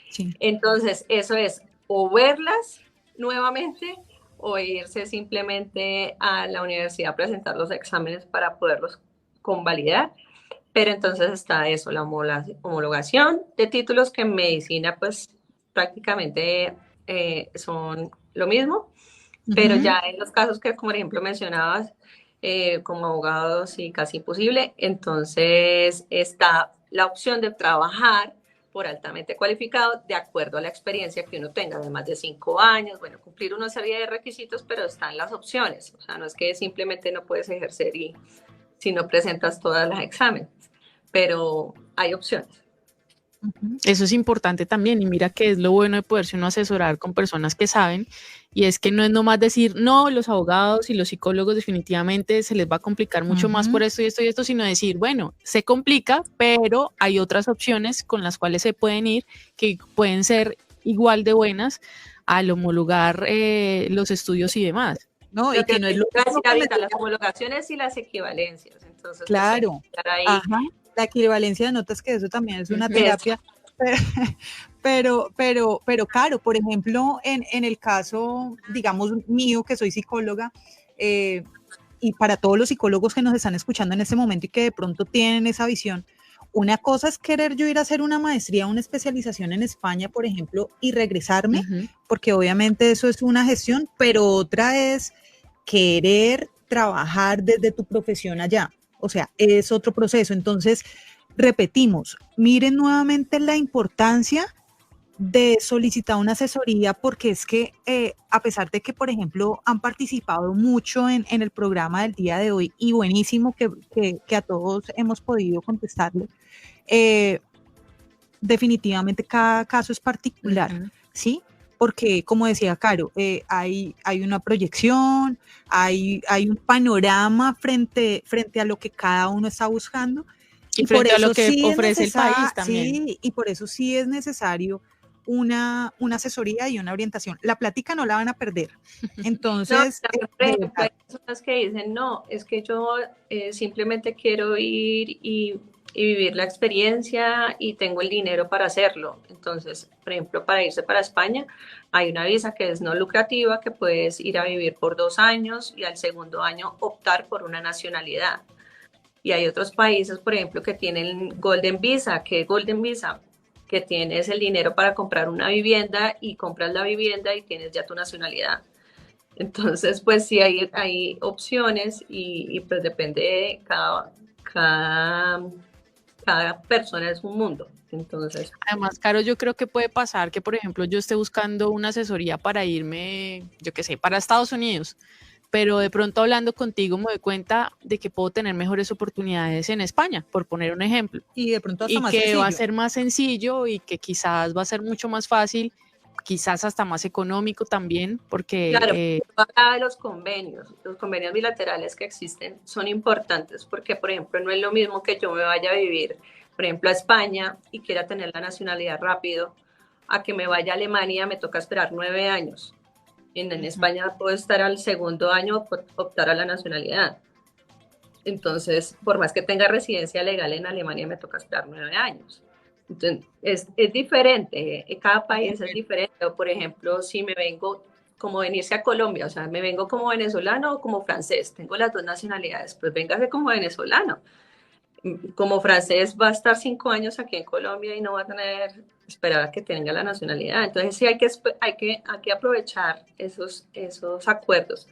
Sí. Entonces, eso es o verlas nuevamente o irse simplemente a la universidad a presentar los exámenes para poderlos convalidar. Pero entonces está eso, la homologación de títulos, que en medicina pues prácticamente son lo mismo, pero ya en los casos que, como por ejemplo mencionabas, como abogados sí, casi imposible. Entonces está la opción de trabajar por altamente cualificado de acuerdo a la experiencia que uno tenga, de más de 5 años, bueno, cumplir una serie de requisitos, pero están las opciones. O sea, no es que simplemente no puedes ejercer si no presentas todas las exámenes, pero hay opciones. Eso es importante también, y mira que es lo bueno de poderse uno asesorar con personas que saben, y es que no es nomás decir, no, los abogados y los psicólogos definitivamente se les va a complicar mucho más por esto y esto y esto, sino decir, bueno, se complica, pero hay otras opciones con las cuales se pueden ir, que pueden ser igual de buenas al homologar los estudios y demás. No, y que no es lo que ahorita, las homologaciones y las equivalencias. Entonces, claro, pues, ahí. Ajá. La equivalencia de notas, que eso también es una terapia, pero claro, por ejemplo, en el caso, digamos, mío, que soy psicóloga, y para todos los psicólogos que nos están escuchando en este momento y que de pronto tienen esa visión, una cosa es querer yo ir a hacer una maestría, una especialización en España, por ejemplo, y regresarme, porque obviamente eso es una gestión, pero otra es querer trabajar desde tu profesión allá. O sea, es otro proceso. Entonces, repetimos, miren nuevamente la importancia de solicitar una asesoría, porque es que a pesar de que, por ejemplo, han participado mucho en el programa del día de hoy y buenísimo que a todos hemos podido contestarle, definitivamente cada caso es particular, ¿sí? Porque, como decía Caro, hay una proyección, hay un panorama frente a lo que cada uno está buscando. Y frente a lo que ofrece el país también. Sí, y por eso sí es necesario una asesoría y una orientación. La plática no la van a perder. Entonces, no, por ejemplo, hay personas que dicen, no, es que yo simplemente quiero ir y vivir la experiencia y tengo el dinero para hacerlo. Entonces, por ejemplo, para irse para España, hay una visa que es no lucrativa, que puedes ir a vivir por 2 años y al segundo año optar por una nacionalidad. Y hay otros países, por ejemplo, que tienen Golden Visa. ¿Qué es Golden Visa? Que tienes el dinero para comprar una vivienda y compras la vivienda y tienes ya tu nacionalidad. Entonces, pues sí hay opciones y pues depende de cada persona es un mundo. Entonces, además, Caro, yo creo que puede pasar que, por ejemplo, yo esté buscando una asesoría para irme, yo qué sé, para Estados Unidos, pero de pronto hablando contigo me doy cuenta de que puedo tener mejores oportunidades en España, por poner un ejemplo. Y de pronto hasta más sencillo. Y que va a ser más sencillo y que quizás va a ser mucho más fácil, quizás hasta más económico también, porque... Claro, de los convenios bilaterales que existen son importantes, porque, por ejemplo, no es lo mismo que yo me vaya a vivir, por ejemplo, a España y quiera tener la nacionalidad rápido, a que me vaya a Alemania, me toca esperar 9 años. En España puedo estar al segundo año optar a la nacionalidad. Entonces, por más que tenga residencia legal en Alemania, me toca esperar 9 años. Entonces, es diferente, cada país es diferente. O, por ejemplo, si me vengo como venirse a Colombia, o sea, me vengo como venezolano o como francés, tengo las dos nacionalidades, pues véngase como venezolano. Como francés va a estar 5 años aquí en Colombia y no va a tener esperar a que tenga la nacionalidad. Entonces sí hay que aprovechar esos acuerdos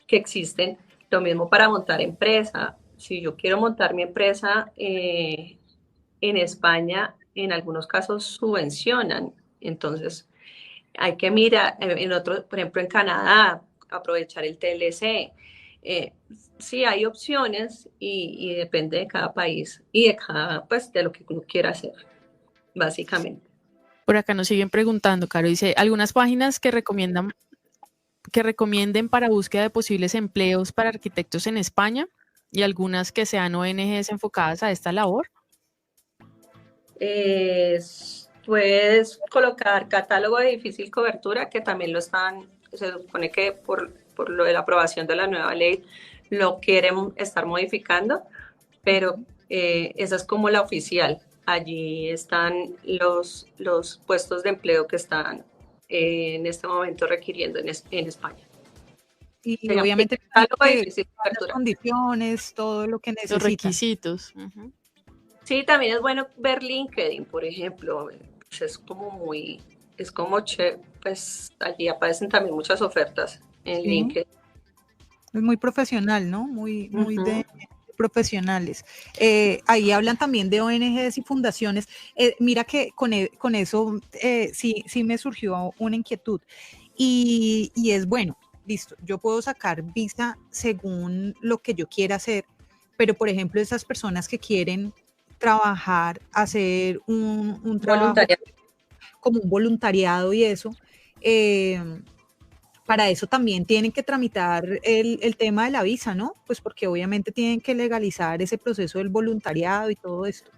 que existen. Lo mismo para montar empresa. Si yo quiero montar mi empresa en España, en algunos casos subvencionan. Entonces hay que mirar, por ejemplo en Canadá, aprovechar el TLC. Sí hay opciones y depende de cada país y de cada, pues, de lo que uno quiera hacer, básicamente. Por acá nos siguen preguntando, Caro, dice, algunas páginas que recomienden para búsqueda de posibles empleos para arquitectos en España y algunas que sean ONGs enfocadas a esta labor. Puedes colocar catálogo de difícil cobertura, que también se supone que por lo de la aprobación de la nueva ley lo quieren estar modificando, pero esa es como la oficial. Allí están los puestos de empleo que están en este momento requiriendo en España. Y obviamente las condiciones, todo lo que necesitan. Los requisitos. Sí, también es bueno ver LinkedIn, por ejemplo. Es como pues allí aparecen también muchas ofertas en LinkedIn. Es muy profesional, ¿no? Muy de profesionales. Ahí hablan también de ONGs y fundaciones. Mira que con eso sí me surgió una inquietud. Y es bueno, listo, yo puedo sacar visa según lo que yo quiera hacer, pero por ejemplo esas personas que quieren trabajar, hacer un trabajo como un voluntariado y eso, para eso también tienen que tramitar el tema de la visa, ¿no? Pues porque obviamente tienen que legalizar ese proceso del voluntariado y todo esto.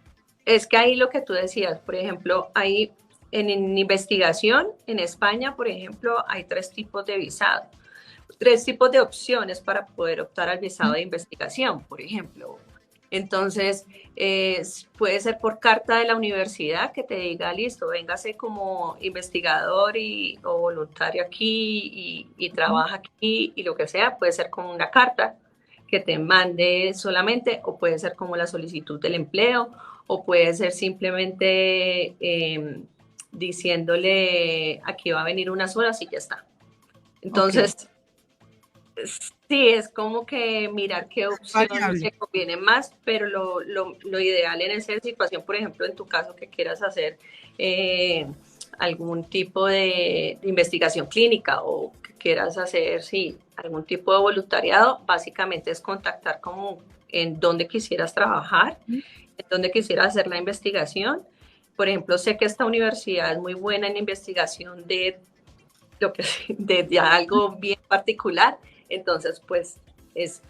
Es que ahí lo que tú decías, por ejemplo, ahí en investigación en España, por ejemplo, hay 3 tipos de visado, 3 tipos de opciones para poder optar al visado de investigación, por ejemplo. Entonces, puede ser por carta de la universidad que te diga, listo, véngase como investigador o voluntario aquí y trabaja aquí y lo que sea. Puede ser como una carta que te mande solamente, o puede ser como la solicitud del empleo, o puede ser simplemente diciéndole aquí va a venir unas horas y ya está. Entonces, sí, es como que mirar qué opción te conviene más, pero lo ideal en esa situación, por ejemplo, en tu caso que quieras hacer algún tipo de investigación clínica o que quieras hacer, sí, algún tipo de voluntariado, básicamente es contactar como en dónde quisieras trabajar, en dónde quisieras hacer la investigación. Por ejemplo, sé que esta universidad es muy buena en investigación de algo bien particular, entonces pues es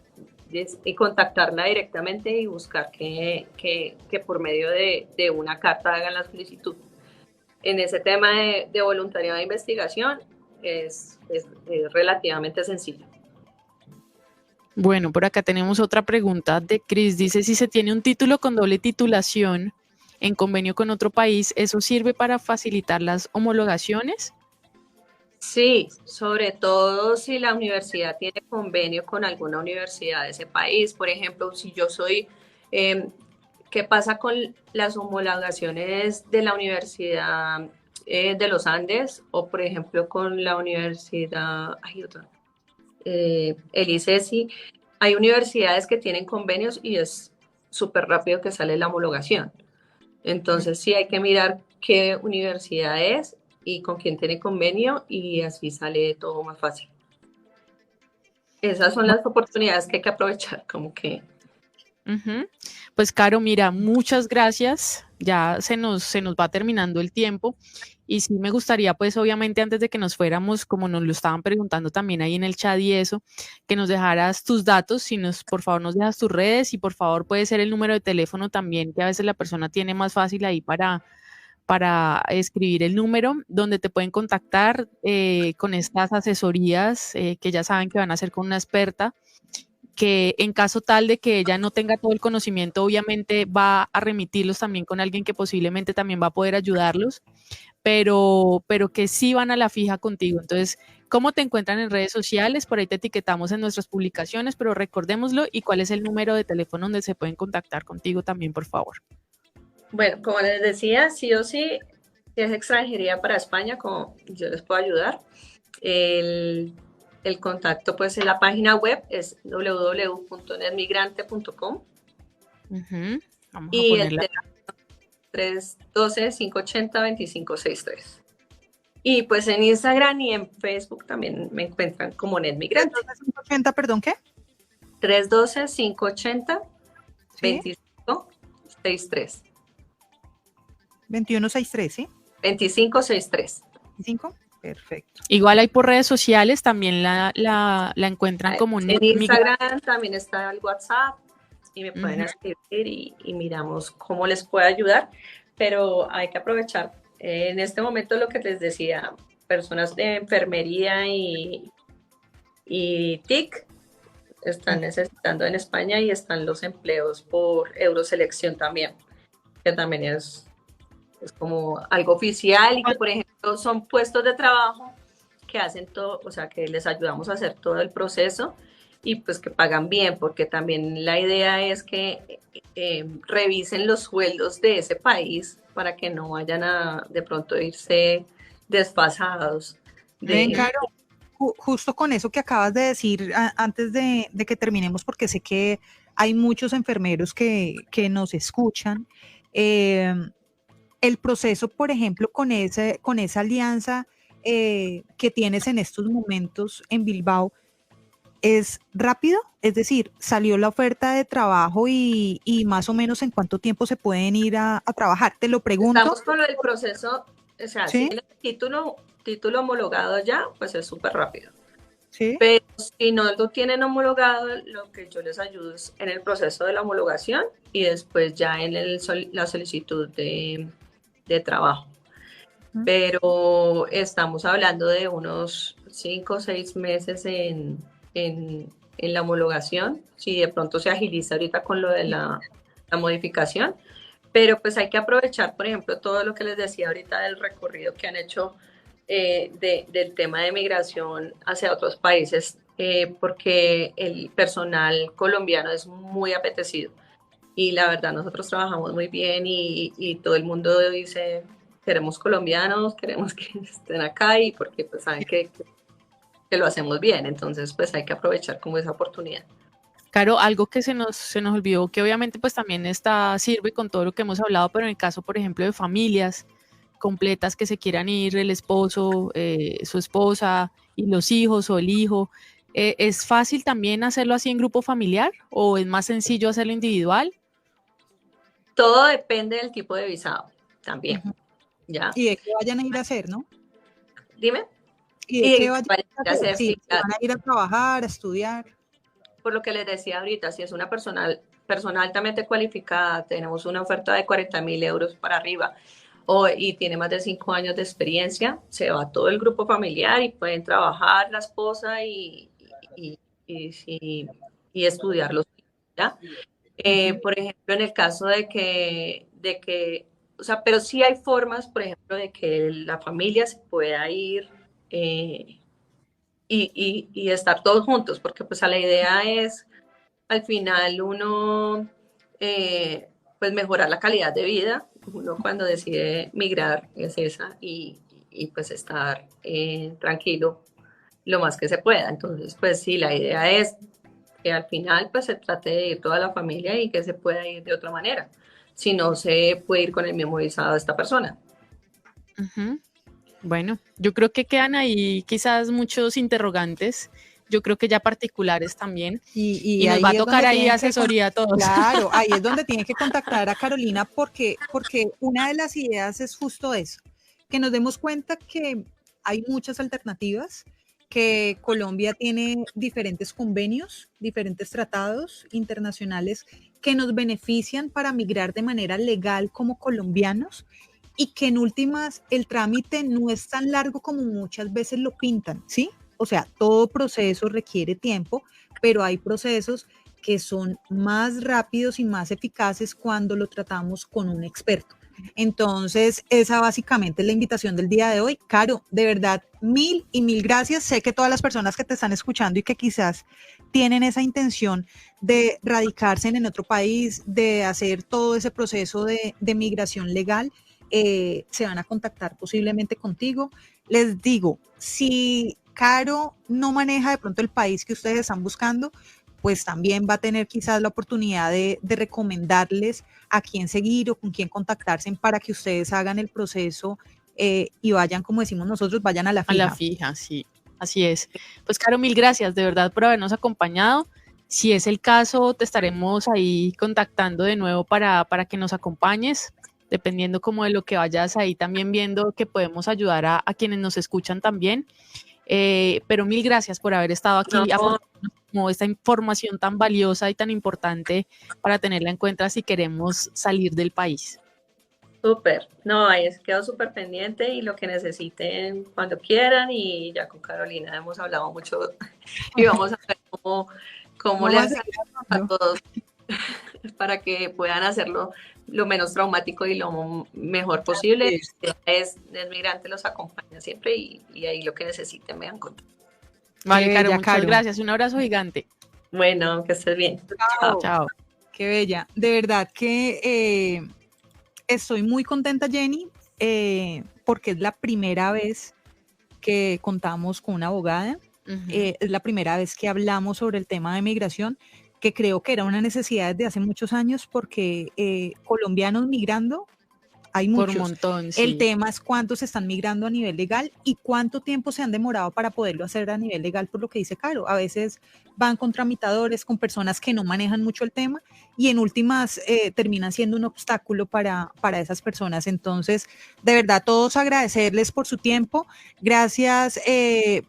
contactarla directamente y buscar que por medio de una carta hagan la solicitud. En ese tema de voluntariado de investigación es relativamente sencillo. Bueno, por acá tenemos otra pregunta de Cris. Dice, si se tiene un título con doble titulación en convenio con otro país, ¿eso sirve para facilitar las homologaciones? Sí, sobre todo si la universidad tiene convenio con alguna universidad de ese país. Por ejemplo, si yo soy, ¿qué pasa con las homologaciones de la Universidad de los Andes o, por ejemplo, con la Universidad, el ICESI? Hay universidades que tienen convenios y es súper rápido que sale la homologación. Entonces sí hay que mirar qué universidad es y con quién tiene convenio y así sale todo más fácil. Esas son las oportunidades que hay que aprovechar, como que... Pues Caro, mira, muchas gracias. Ya se nos va terminando el tiempo y sí me gustaría, pues obviamente antes de que nos fuéramos, como nos lo estaban preguntando también ahí en el chat y eso, que nos dejaras tus datos, si por favor nos dejas tus redes y por favor puede ser el número de teléfono también, que a veces la persona tiene más fácil ahí para escribir el número donde te pueden contactar con estas asesorías que ya saben que van a hacer con una experta, que en caso tal de que ella no tenga todo el conocimiento, obviamente va a remitirlos también con alguien que posiblemente también va a poder ayudarlos, pero que sí van a la fija contigo. Entonces, ¿cómo te encuentran en redes sociales? Por ahí te etiquetamos en nuestras publicaciones, pero recordémoslo, y cuál es el número de teléfono donde se pueden contactar contigo también, por favor. Bueno, como les decía, sí o sí, si es extranjería para España, como yo les puedo ayudar. El contacto, pues en la página web es www.netmigrante.com. Vamos y a ponerla. El 312-580-2563. Y pues en Instagram y en Facebook también me encuentran como NetMigrante. 312-580, perdón, ¿qué? 312-580-2563. 2163, ¿sí? 2563. 25, perfecto. Igual hay por redes sociales, también la encuentran como en Instagram, también está el WhatsApp y me pueden escribir y miramos cómo les puedo ayudar, pero hay que aprovechar. En este momento lo que les decía, personas de enfermería y TIC están necesitando en España y están los empleos por Euroselección también, que también es como algo oficial y que, por ejemplo, son puestos de trabajo que hacen todo, o sea, que les ayudamos a hacer todo el proceso y pues que pagan bien, porque también la idea es que revisen los sueldos de ese país para que no vayan a de pronto irse desfasados. Claro, justo con eso que acabas de decir antes de que terminemos, porque sé que hay muchos enfermeros que nos escuchan, el proceso, por ejemplo, con esa alianza que tienes en estos momentos en Bilbao, ¿es rápido? Es decir, ¿salió la oferta de trabajo y más o menos en cuánto tiempo se pueden ir a trabajar? Te lo pregunto. Estamos con el proceso, o sea, ¿sí? Si el título homologado ya, pues es súper rápido. ¿Sí? Pero si no lo tienen homologado, lo que yo les ayudo es en el proceso de la homologación y después ya en la solicitud de trabajo. Pero estamos hablando de unos 5 o 6 meses en la homologación, si de pronto se agiliza ahorita con lo de la modificación, pero pues hay que aprovechar, por ejemplo, todo lo que les decía ahorita del recorrido que han hecho del tema de migración hacia otros países porque el personal colombiano es muy apetecido. Y la verdad, nosotros trabajamos muy bien y todo el mundo dice, queremos colombianos, queremos que estén acá y porque pues saben que lo hacemos bien. Entonces, pues hay que aprovechar como esa oportunidad. Claro, algo que se nos olvidó, que obviamente pues también sirve con todo lo que hemos hablado, pero en el caso, por ejemplo, de familias completas que se quieran ir, el esposo, su esposa y los hijos o el hijo, ¿es fácil también hacerlo así en grupo familiar o es más sencillo hacerlo individual? Todo depende del tipo de visado también, Ujú. ¿ya? Y de qué vayan a ir a hacer, ¿no? Dime. Y de Y qué de vayan que a vaya a hacer, hacer, sí, sí, si van claro. a ir a trabajar, a estudiar. Por lo que les decía ahorita, si es una persona altamente cualificada, tenemos una oferta de 40.000 euros para arriba y tiene más de 5 años de experiencia, se va todo el grupo familiar y pueden trabajar la esposa y, y, y estudiar los hijos, ¿ya? Ujú. Por ejemplo, en el caso o sea, pero sí hay formas, por ejemplo, de que la familia se pueda ir eh, y estar todos juntos, porque pues la idea es al final uno pues mejorar la calidad de vida. Uno cuando decide migrar es esa y pues estar tranquilo lo más que se pueda. Entonces, pues sí, la idea es que al final pues se trate de ir toda la familia y que se pueda ir de otra manera. Si no se puede ir con el mismo visado de esta persona. Ujú. Bueno, yo creo que quedan ahí quizás muchos interrogantes, yo creo que ya particulares también, Y y nos va a ahí es tocar donde ahí tienen que, asesoría a todos. claro, ahí es donde tienen que contactar a Carolina porque una de las ideas es justo eso, que nos demos cuenta que hay muchas alternativas, que Colombia tiene diferentes convenios, diferentes tratados internacionales que nos benefician para migrar de manera legal como colombianos y que en últimas el trámite no es tan largo como muchas veces lo pintan, ¿sí? O sea, todo proceso requiere tiempo, pero hay procesos que son más rápidos y más eficaces cuando lo tratamos con un experto. Entonces, esa básicamente es la invitación del día de hoy. Caro, de verdad, mil y mil gracias. Sé que todas las personas que te están escuchando y que quizás tienen esa intención de radicarse en otro país, de hacer todo ese proceso de migración legal, se van a contactar posiblemente contigo. Les digo, si Caro no maneja de pronto el país que ustedes están buscando, pues también va a tener quizás la oportunidad de recomendarles a quién seguir o con quién contactarse para que ustedes hagan el proceso y vayan, como decimos nosotros, vayan a la A la fija. fija, sí, así es. Pues Caro, mil gracias de verdad por habernos acompañado. Si es el caso, te estaremos ahí contactando de nuevo para que nos acompañes, dependiendo como de lo que vayas ahí también viendo que podemos ayudar a quienes nos escuchan también. Pero mil gracias por haber estado aquí No, aportando como esta información tan valiosa y tan importante para tenerla en cuenta si queremos salir del país. súper. No, ahí quedo súper pendiente y lo que necesiten cuando quieran. Y ya con Carolina hemos hablado mucho y vamos a ver cómo le Vamos a hacemos seguir a hablando. todos para que puedan hacerlo lo menos traumático y lo mejor posible. Es migrante, los acompaña siempre y ahí lo que necesiten me dan cuenta. Vale, Qué Caro, bella, muchas Caro. gracias. Un abrazo gigante. Bueno, que estés bien. Chao. Chao. Qué bella. De verdad que estoy muy contenta, Jenny, porque es la primera vez que contamos con una abogada. Es la primera vez que hablamos sobre el tema de migración, que creo que era una necesidad desde hace muchos años porque colombianos migrando hay Por un muchos. montón, El sí. tema es cuántos están migrando a nivel legal y cuánto tiempo se han demorado para poderlo hacer a nivel legal, por lo que dice Caro. A veces van con tramitadores, con personas que no manejan mucho el tema y en últimas terminan siendo un obstáculo para esas personas. Entonces, de verdad, todos agradecerles por su tiempo. Gracias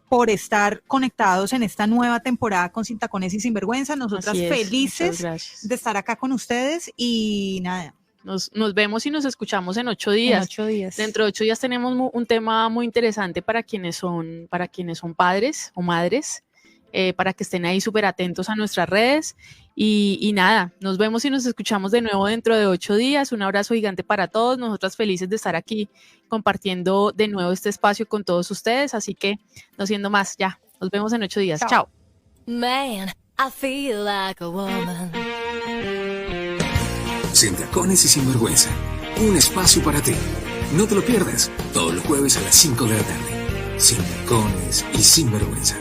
por estar conectados en esta nueva temporada con Sin Tacones y Sinvergüenza. Nosotras Así es. Muchas felices gracias. de estar acá con ustedes y nada. Nos vemos y nos escuchamos en 8 En días. 8 días. Dentro de 8 días tenemos un tema muy interesante para quienes son padres o madres, para que estén ahí súper atentos a nuestras redes. Y nada, nos vemos y nos escuchamos de nuevo dentro de 8 días. Un abrazo gigante para todos. Nosotras felices de estar aquí compartiendo de nuevo este espacio con todos ustedes. Así que, no siendo más, ya, nos vemos en 8 días. Chao. Chao. Man, I feel like a woman. Sin tacones y sin vergüenza. Un espacio para ti. No te lo pierdas. Todos los jueves a las 5 de la tarde. Sin tacones y sin vergüenza.